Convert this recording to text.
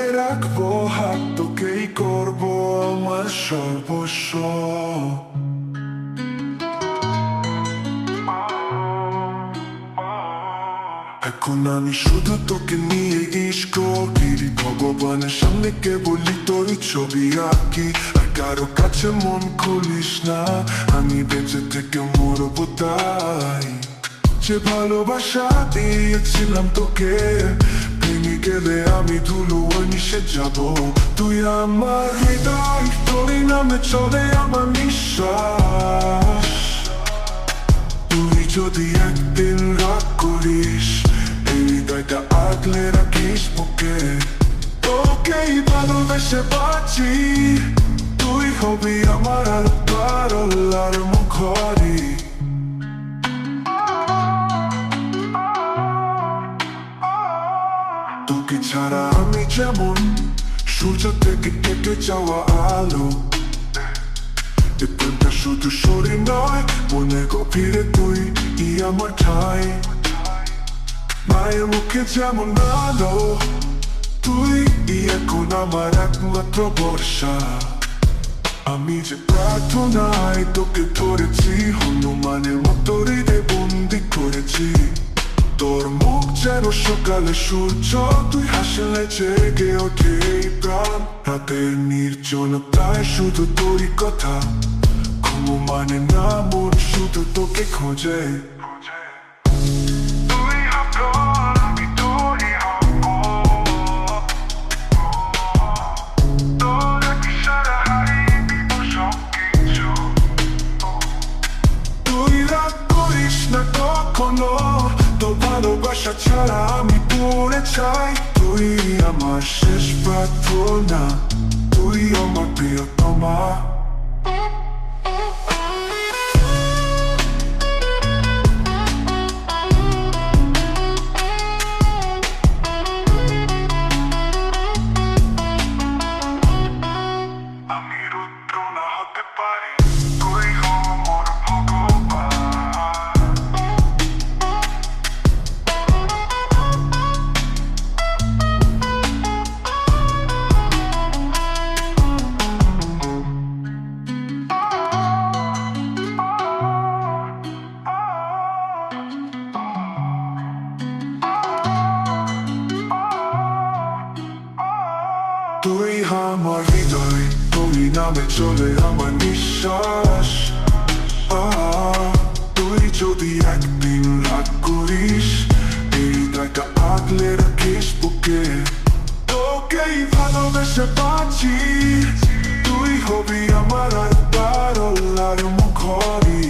আগলে রাখবো হাত, তোকেই করবো আমার সর্বস্ব। এখন আমি শুধু তোকে নিয়ে ইশক করি, ভগবানের সামনে কেবলই তোর ছবি আঁকি। আর কারো কাছে মন খুলিস না, আমি বেঁচে থেকে মরবো তাই। যে ভালোবাসা দিয়েছিলাম তোকে, ভেঙে গেলে আমি ধুলো মিশে যাব। তুই আমার হৃদয়, তোরই নামে চলে আমার নিঃশ্বাস। তুই যদি একদিন রাগ করিস, এই হৃদয়টা আগলে রাখিস বুকে। তোকেই ভালোবেসে বাঁচি, তুই হবি আমার আল্লাহর মুখোরি। তোকে ছাড়া আমি যেমন সূর্য থেকে কেটে যাওয়া আলো। এ প্রেমটা শুধু শরীর নয়, মনে গভীরে তুই আমার ঠাই। মায়ের মুখে যেমন আলো, তুই এখন আমার একমাত্র ভরসা। আমি যে প্রার্থনায় তোকে ধরেছি, হনুমানের মতো হৃদয় বন্দি করেছি। তোর মুখ যেন সকালে সূর্য, তুই হাসলে জেগে ওঠে এই প্রাণ। রাতের নির্জনতায় শুধু তোরই কথা, ঘুম মানে না মন শুধু তোকে খোঁজে। তুই রাগ করিস না কখনো, তোর ভালোবাসা ছাড়া আমি পড়ে চাই। তুই আমার শেষ প্রার্থনা, তুই আমার প্রিয়তমা। আমি রুদ্র না হতে পারি, তুই হও মোর ভগবান। তুই আমার হৃদয়, তুই নামে চলে আমার নিঃশ্বাস। তুই যদি একদিন রাগ করিস, এই হৃদয়টা আগলে রাখিস বুকে। তোকেই ভালোবেসে বাঁচি, তুই হবি আমার আল্লাহর মুখোরি।